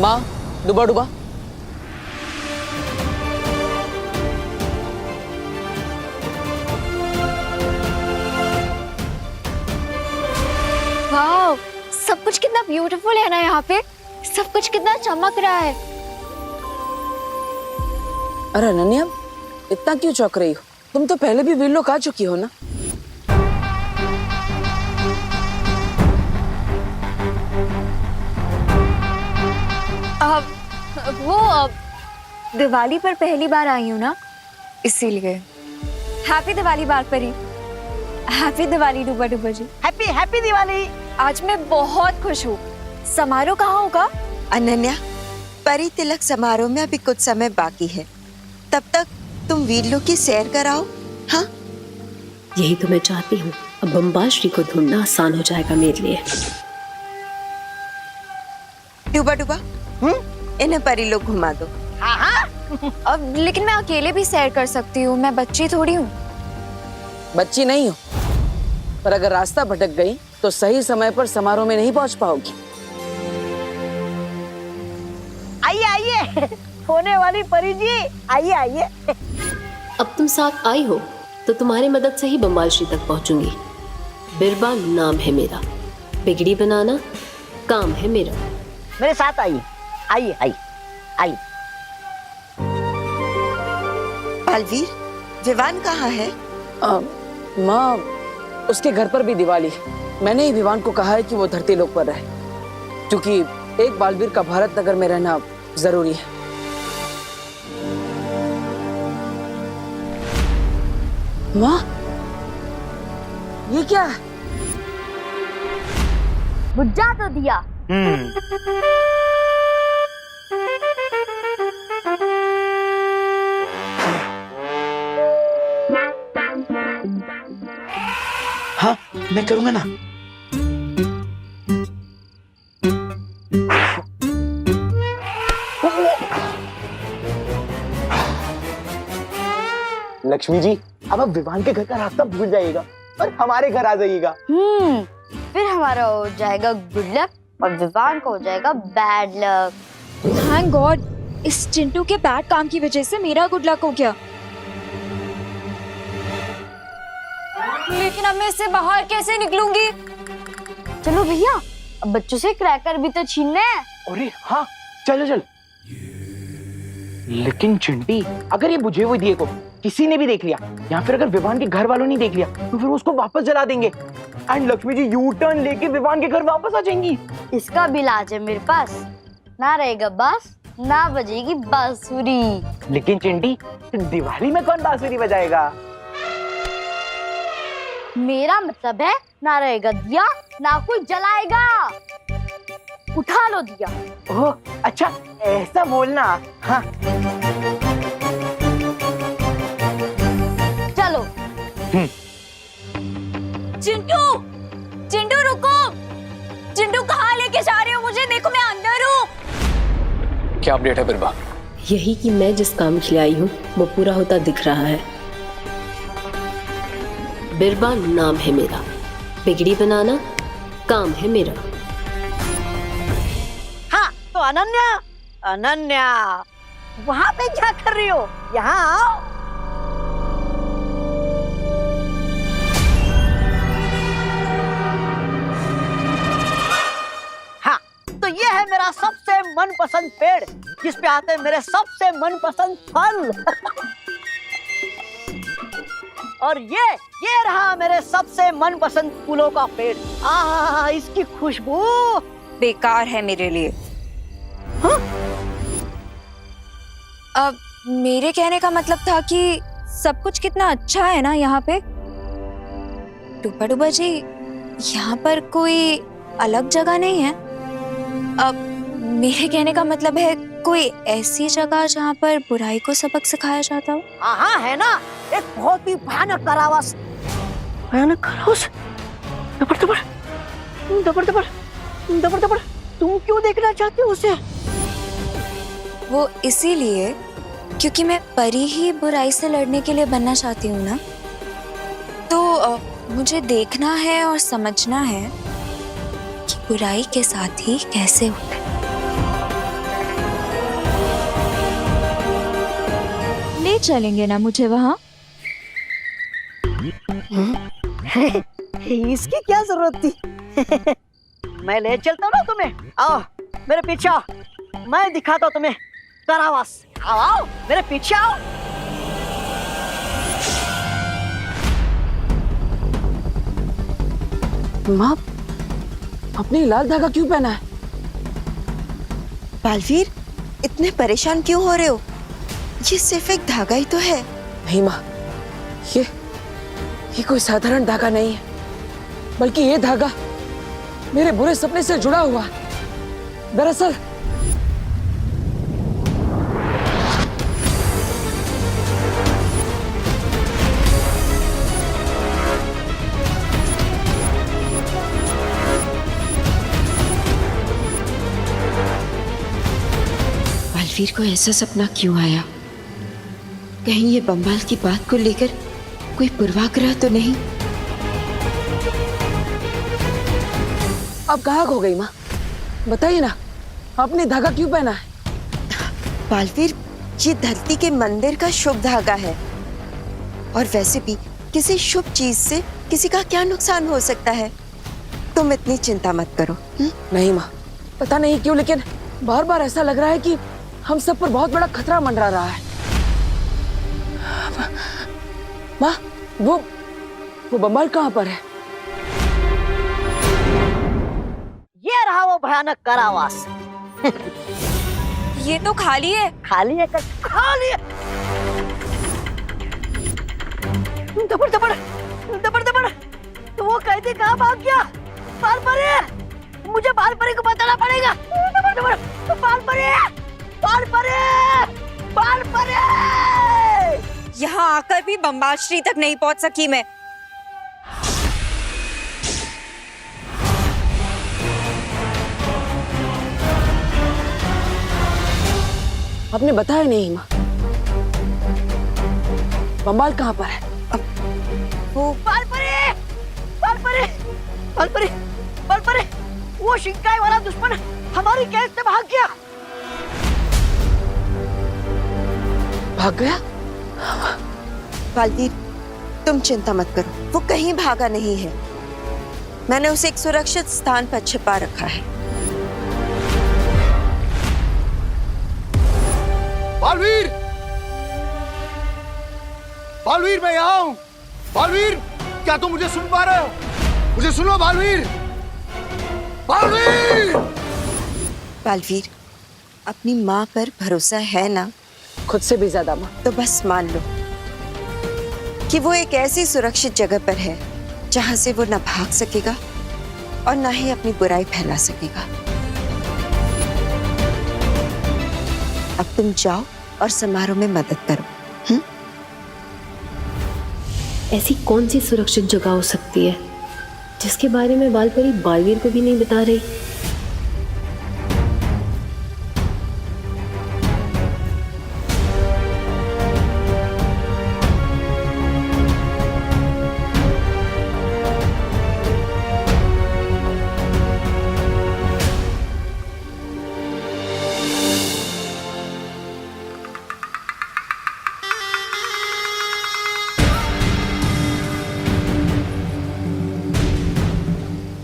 माँ, डुबा डुबा। वाह, सब कुछ कितना ब्यूटीफुल है ना यहाँ पे। सब कुछ कितना चमक रहा है। अरे अनन्या, इतना क्यों चौंक रही हो? तुम तो पहले भी वीलोक आ चुकी हो ना। दिवाली पर पहली बार आई हूँ ना, इसीलिए। हैप्पी दिवाली बार परी। हैप्पी दिवाली डूबा डूबा जी। Happy happy Diwali. आज मैं बहुत खुश हूँ। समारोह कहाँ होगा? अनन्या, परी तिलक समारोह में अभी कुछ समय बाकी है, तब तक तुम वीरलोक की सैर कराओ। हाँ, यही तो मैं चाहती हूँ। अब बम्बाश्री को ढूंढना आसान हो जाएगा मेरे लिए। डूबा डूबा, इन्हें परी लोग घुमा दो। हाँ हाँ। अब लेकिन मैं अकेले भी सैर कर सकती हूँ, मैं बच्ची थोड़ी हूँ। बच्ची नहीं हो, पर अगर रास्ता भटक गई तो सही समय पर समारोह में नहीं पहुंच पाओगी। आइए आइए, होने वाली परी जी, आइए आइए। अब तुम साथ आई हो तो तुम्हारी मदद से ही बम्बाश्री तक पहुंचूंगी। बिरबा नाम है मेरा, बिगड़ी बनाना काम है मेरा। मेरे साथ आइए, आइए आइए आइए। बालवीर, विवान कहाँ है? माँ, उसके घर पर भी दिवाली है। मैंने ही विवान को कहा है कि वो धरती लोक पर रहे, क्योंकि एक बालवीर का भारत नगर में रहना जरूरी है। माँ, ये क्या है? बुझा तो दिया। हाँ, मैं करूंगा ना। लक्ष्मी जी, अब आप विवान के घर का रास्ता भूल जाइएगा और हमारे घर आ जाइएगा। फिर हमारा हो जाएगा गुड लक और विवान को हो जाएगा बैड लक। थैंक गॉड, इस चिंटू के बैड काम की वजह से मेरा गुड लक हो गया। लेकिन अब मैं इससे बाहर कैसे निकलूंगी? चलो भैया, अब बच्चों से क्रैकर भी तो छीनने हैं। अरे हाँ, चल चल। लेकिन चिंटी, अगर ये बुझे हुए दिए को किसी ने भी देख लिया या फिर अगर विवान के घर वालों ने देख लिया तो फिर उसको वापस जला देंगे and Lakshmi ji U turn लेके विवान के घर वापस आ जाएंगी। इसका भी इलाज है मेरे पास। ना रहेगा बांस, ना बजेगी बांसुरी। लेकिन चिंटी, दिवाली में कौन बांसुरी बजाएगा? मेरा मतलब है, ना रहेगा दिया, ना कोई जलाएगा। उठा लो दिया। ओह अच्छा, ऐसा बोलना। हाँ चलो। चिंटू, चिंटू रुको। चिंटू कहाँ लेके जा रहे हो मुझे? देखो मैं अंदर हूँ। क्या अपडेट है बिरबा? यही कि मैं जिस काम के लिए आई हूँ वो पूरा होता दिख रहा है। बिरबा नाम है मेरा, बिगड़ी बनाना काम है मेरा। हाँ तो अनन्या, अनन्या वहां पे क्या कर रही हो? यहाँ आओ। हाँ तो ये है मेरा सबसे मनपसंद पेड़, जिस पे आते हैं मेरे सबसे मनपसंद फल। और ये रहा मेरे सबसे मनपसंद फूलों का पेड़। आहा, इसकी खुशबू बेकार है मेरे लिए। हाँ? अब मेरे कहने का मतलब था कि सब कुछ कितना अच्छा है ना यहाँ पे। डूबा डूबा जी, यहाँ पर कोई अलग जगह नहीं है। अब मेरे कहने का मतलब है कोई ऐसी जगह जहाँ पर बुराई को सबक सिखाया जाता हो। हाँ है ना, एक बहुत ही भयानक कारावास। भयानक कारावास? दबड़ दबड़ दबड़ दबड़ दबड़ दबड़, तुम क्यों देखना चाहते हो उसे? वो इसीलिए क्योंकि मैं परी ही बुराई से लड़ने के लिए बनना चाहती हूँ ना। तो मुझे देखना है और समझना है कि बुराई के साथ ही कैसे उठे। ले चलेंगे ना मुझे वहाँ? इसकी क्या जरूरत थी? मैं ले चलता हूँ ना तुम्हें। आओ मेरे पीछे आओ, मैं दिखाता हूँ तुम्हें कारावास। आओ आओ मेरे पीछे आओ। माँ, आपने लाल धागा क्यों पहना है? बालवीर, इतने परेशान क्यों हो रहे हो? ये सिर्फ एक धागा ही तो है। नहीं माँ, ये कोई साधारण धागा नहीं है, बल्कि ये धागा मेरे बुरे सपने से जुड़ा हुआ है। दरअसल बालवीर को ऐसा सपना क्यों आया? कहीं ये बम्बाल की बात को लेकर कोई पूर्वाग्रह तो नहीं? आप कहाँ खो गई माँ? बताइए ना, आपने धागा क्यों पहना है? बालवीर, ये धरती के मंदिर का शुभ धागा है, और वैसे भी किसी शुभ चीज से किसी का क्या नुकसान हो सकता है? तुम इतनी चिंता मत करो। नहीं माँ, पता नहीं क्यों, लेकिन बार बार ऐसा लग रहा है कि हम सब पर बहुत बड़ा खतरा मंडरा रहा है। माँ, वो बम्बाल कहाँ पर है? ये रहा वो भयानक कारावास। ये तो खाली है। खाली है खाली है। दबड़ दबड़ दबड़ दबड़, तो वो कैदी कहाँ भाग गया? बालपरी, मुझे बालपरी को बताना पड़ेगा। दबड़ दबड़, बालपरी, बालपरी, बालपरी। यहाँ आकर भी बम्बाल श्री तक नहीं पहुँच सकी मैं। आपने बताया नहीं माँ, बम्बाल कहाँ पर है? वो बालपरी, बालपरी, बालपरी, बालपरी, वो शिकाई वाला दुश्मन हमारी कैद से भाग गया। भाग गया? बालवीर, तुम चिंता मत करो, वो कहीं भागा नहीं है। मैंने उसे एक सुरक्षित स्थान पर छिपा रखा है। बालवीर, बालवीर, मैं यहाँ हूँ। बालवीर, क्या तुम मुझे सुन पा रहे हो? मुझे सुनो बालवीर, बालवीर। बालवीर, अपनी माँ पर भरोसा है ना? खुद से भी ज्यादा माँ। तो बस मान लो कि वो एक ऐसी सुरक्षित जगह पर है जहां से वो न भाग सकेगा और न ही अपनी बुराई फैला सकेगा। अब तुम जाओ और समारोह में मदद करो। ऐसी कौन सी सुरक्षित जगह हो सकती है जिसके बारे में बालपरी बालवीर को भी नहीं बता रही?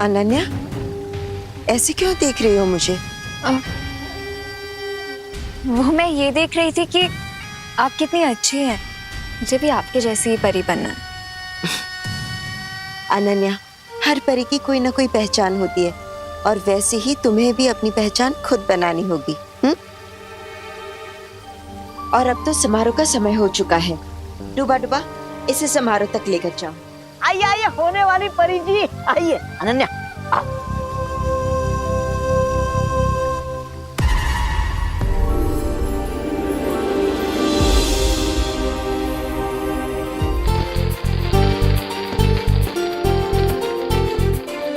अनन्या, ऐसे क्यों देख रही हो मुझे? वो मैं ये देख रही थी कि आप कितनी अच्छी हैं। मुझे भी आपके जैसी ही परी बनना है। अनन्या, हर परी की कोई ना कोई पहचान होती है, और वैसे ही तुम्हें भी अपनी पहचान खुद बनानी होगी। और अब तो समारोह का समय हो चुका है। डूबा डूबा, इसे समारोह तक लेकर जाओ। आइए आइए होने वाली परी जी, आइए। अनन्या आओ।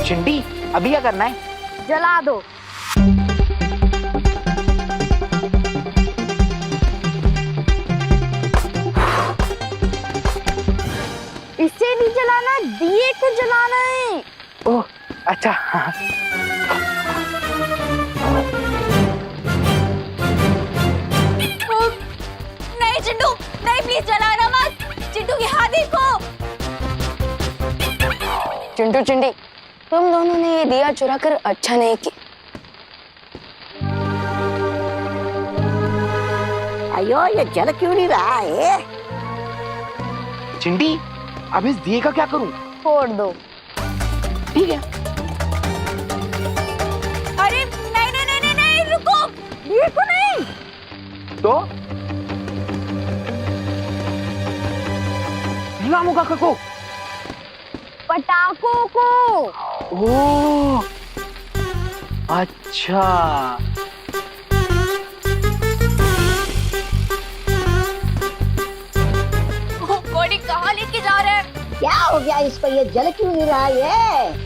चिंटी, अभी क्या करना है? जला दो। इसे नहीं जलाना, दिए को जलाना है। ओह अच्छा, हाँ। नहीं चिंटू, नहीं प्लीज जलाना मत। चिंटू यहाँ देखो। चिंटू चिंटी, तुम दोनों ने ये दिया चुरा कर अच्छा नहीं किया। अयो, ये जल क्यों नहीं रहा है? चिंटी, अब इस दिए का क्या करूं? फोड़ दो। ठीक है। अरे नहीं नहीं नहीं नहीं, नहीं रुको। ये को नहीं। तो लामू काका को। पटाखों को। ओह, अच्छा। बॉडी कहाँ लेके जा रहे हैं? क्या हो गया इसको? ये जल क्यों नहीं रहा है?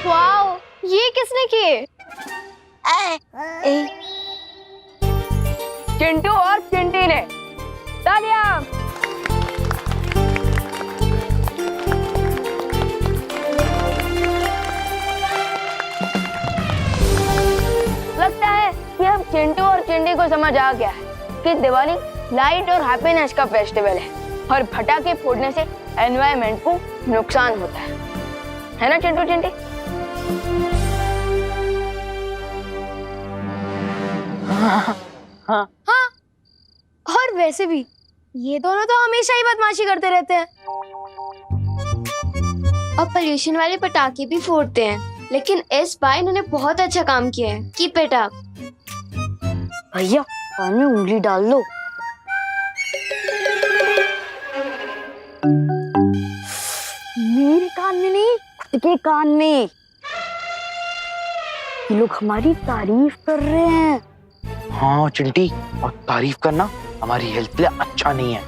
वाओ, ये किसने किए? चिंटू और चिंटी ने। तालियां। लगता है कि अब चिंटू और चिंटी को समझ आ गया है कि दिवाली लाइट और हैप्पीनेस का फेस्टिवल है और पटाखे फोड़ने से एनवायरनमेंट को नुकसान होता है ना चिंटू चिंटी? हाँ, और वैसे भी ये दोनों तो हमेशा ही बदमाशी करते रहते हैं। और पोल्यूशन वाले पटाखे भी फोड़ते हैं, लेकिन इस बार इन्होंने बहुत अच्छा काम किया है। Keep it up. भैया, कान में उंगली डाल लो। मेरे कान में नहीं, खुद के कान में। ये लोग हमारी तारीफ कर रहे हैं। हाँ चिंटी, और तारीफ करना हमारी हेल्थ के लिए अच्छा नहीं है।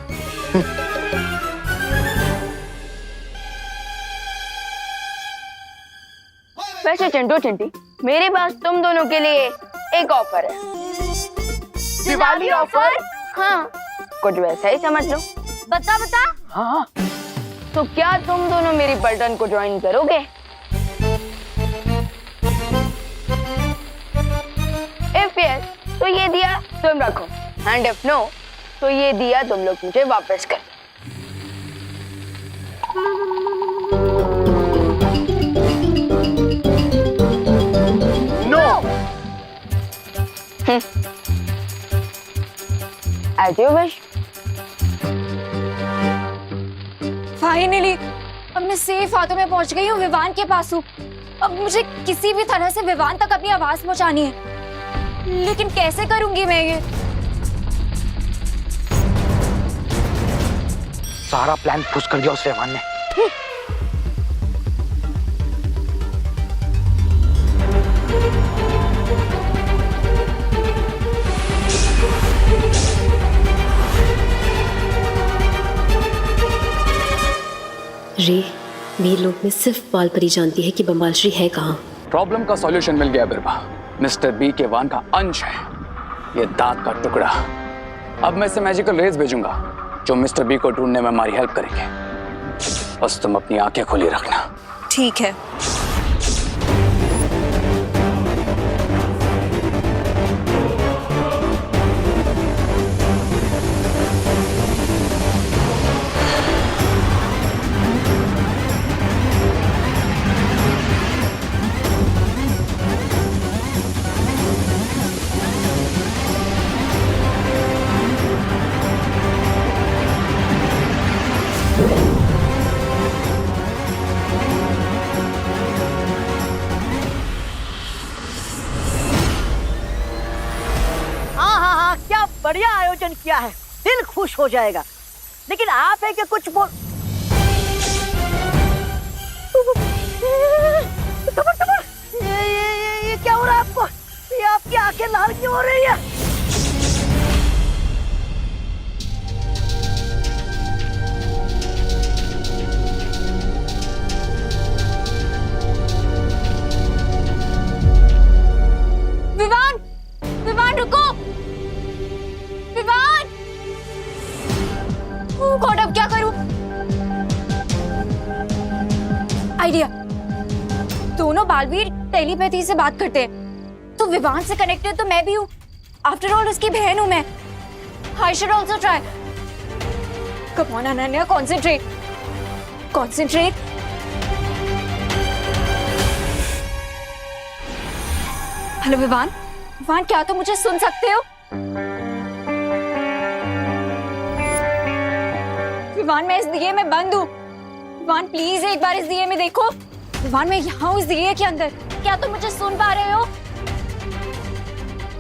वैसे चिंटू चिंटी, मेरे पास तुम दोनों के लिए एक ऑफर है। दिवाली ऑफर? हाँ, कुछ वैसा ही समझ लो। बता बता। हाँ, तो क्या तुम दोनों मेरी पलटन को ज्वाइन करोगे? इफ यस, तो ये दिया तुम रखो, एंड इफ नो, तो ये दिया तुम लोग मुझे वापस कर। No. As you wish. Finally अब मैं सेफ हाथों में पहुंच गई हूँ, विवान के पास हूँ। अब मुझे किसी भी तरह से विवान तक अपनी आवाज पहुंचानी है, लेकिन कैसे करूंगी मैं ये? सारा प्लान पुश कर दिया उस रहमान ने। रे, वीर लोक में सिर्फ बालपरी जानती है कि बम्बाल श्री है कहाँ। प्रॉब्लम का सॉल्यूशन मिल गया बिरबा। मिस्टर बी के वान का अंश है ये दांत का टुकड़ा। अब मैं इसे मैजिकल रेज भेजूंगा जो मिस्टर बी को ढूंढने में हमारी हेल्प करेंगे। बस तुम अपनी आंखें खुली रखना। ठीक है। बढ़िया आयोजन किया है, दिल खुश हो जाएगा। लेकिन आप है कि कुछ बोल। ये क्या हो रहा है आपको? ये आपकी आंखें लाल क्यों हो रही है? विवान, विवान रुको, विवान। ओह गॉड, अब क्या करूं? आइडिया। दोनों बालवीर टेलीपैथी से बात करते हैं, तो विवान से कनेक्टेड तो मैं भी हूँ। आफ्टर ऑल उसकी बहन हूँ मैं। I should also try. Come on Ananya, concentrate, concentrate. Hello Vivaan, Vivaan क्या तुम मुझे सुन सकते हो? विवान मैं इस दिए में बंद हूँ। विवान प्लीज एक बार इस दिए में देखो। विवान मैं यहाँ हूँ इस दिए के अंदर। क्या तुम मुझे सुन पा रहे हो?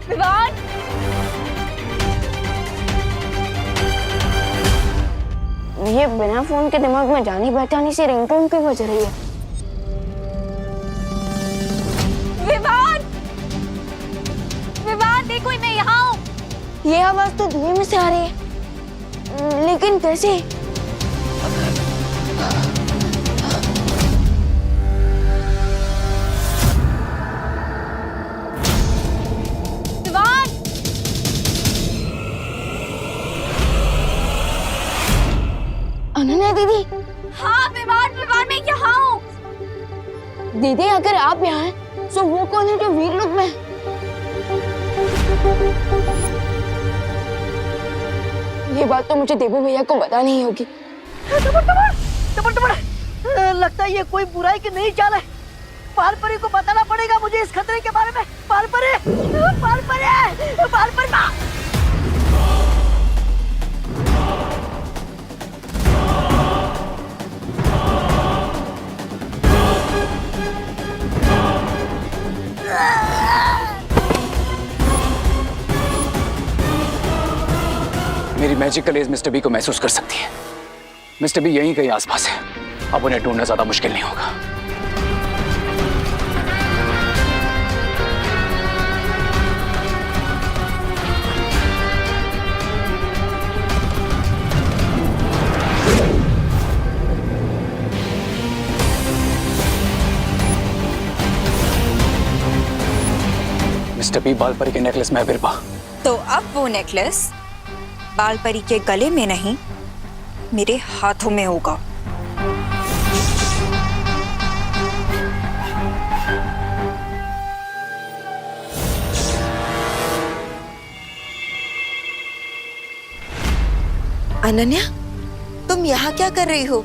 विवान। ये बिना फोन के दिमाग में जानी पहचानी से रिंगटोन क्यों बज रही है? विवान, विवान देखो मैं यहाँ हूँ। ये आवाज तो धुएं में से आ रही है, लेकिन कैसे? विवान, अनन्या दीदी। हाँ विवान, विवान मैं यहाँ हूँ। दीदी अगर आप यहाँ हैं, तो वो कौन है जो वीर लोक में है? ये बात तो मुझे देवू भैया को बतानी ही होगी। लगता है ये कोई बुराई की नई चाल है। पालपरी को बताना पड़ेगा मुझे इस खतरे के बारे में। पालपरी, पालपरी, पालपरी माँ। मेरी मैजिकल एज मिस्टर बी को महसूस कर सकती है। मिस्टर बी यहीं कहीं आसपास है। अब उन्हें ढूंढना ज्यादा मुश्किल नहीं होगा। मिस्टर बी, बालपरी के नेकलेस में है बिरबा। तो अब वो नेकलेस बालपरी के गले में नहीं, मेरे हाथों में होगा। अनन्या, तुम यहाँ क्या कर रही हो?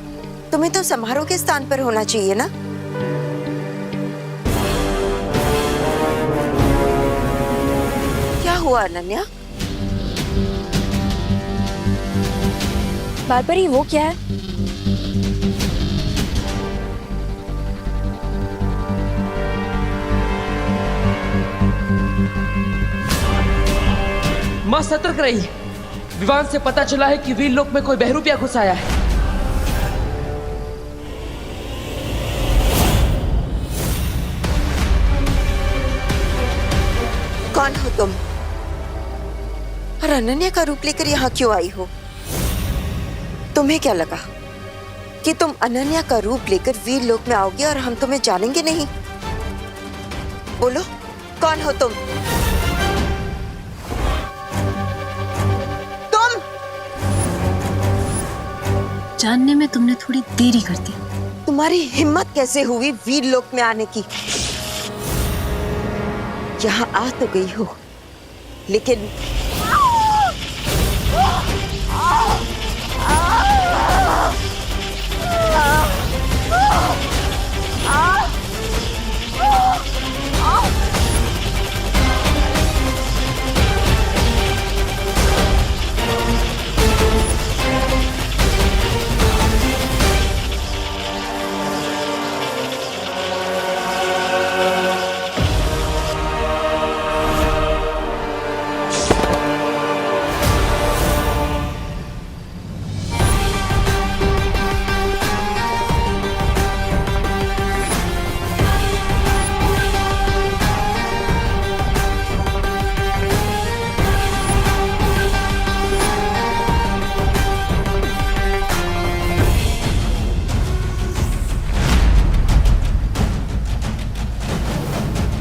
तुम्हें तो समारोह के स्थान पर होना चाहिए ना? क्या हुआ अनन्या? बालपरी वो क्या है? माँ सतर्क रही। विवान से पता चला है कि वीर लोक में कोई बहरूपिया घुस आया है। कौन हो तुम? और अनन्या का रूप लेकर यहाँ क्यों आई हो? तुम्हें क्या लगा कि तुम अनन्या का रूप लेकर वीर लोक में आओगे और हम तुम्हें जानेंगे नहीं? बोलो, कौन हो तुम? तुम जानने में तुमने थोड़ी देरी कर दी। तुम्हारी हिम्मत कैसे हुई वीर लोक में आने की? यहाँ आ तो गई हो, लेकिन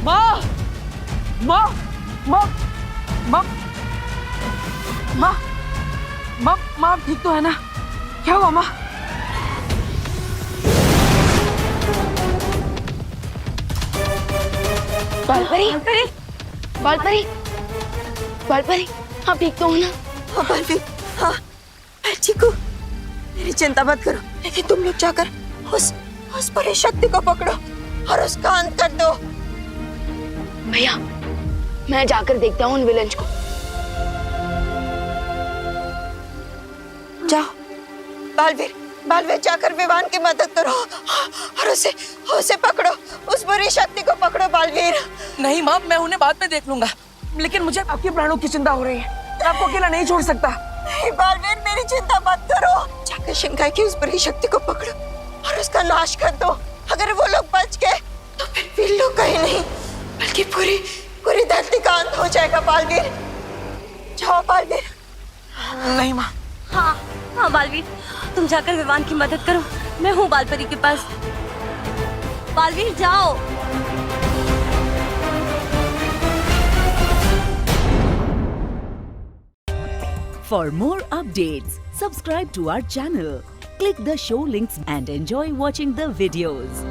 माँ माँ माँ माँ माँ माँ माँ ठीक तो है ना? क्या हुआ माँ? बालपरी बालपरी बालपरी आप ठीक तो हो ना? हाँ बालवीर, हाँ मैं ठीक हूँ। मेरी चिंता मत करो, लेकिन तुम लोग जाकर उस परी शक्ति को पकड़ो और उसका अंत कर दो। भैया मैं जाकर देखता हूँ उन विलन्स को। जाओ बालवीर जाकर विवान की मदद करो और उसे पकड़ो, उस बुरी शक्ति को पकड़ो बालवीर। नहीं माँ, मैं उन्हें बाद में देख लूंगा, लेकिन मुझे आपके प्राणों की चिंता हो रही है। मैं आपको अकेला नहीं छोड़ सकता। नहीं बालवीर, मेरी चिंता मत करो। जाकर शिंगाई की उस बुरी शक्ति को पकड़ो और उसका नाश कर दो। अगर वो लोग बच गए तो फिर वीर लोग कहीं नहीं, बल्कि पूरी धरती का अंत हो जाएगा बालवीर। जाओ बालवीर। नहीं माँ। हाँ बालवीर, तुम जाकर विवान की मदद करो, मैं हूँ बालपरी के पास। बालवीर जाओ। For more updates, subscribe to our channel, click the show links and enjoy watching the videos.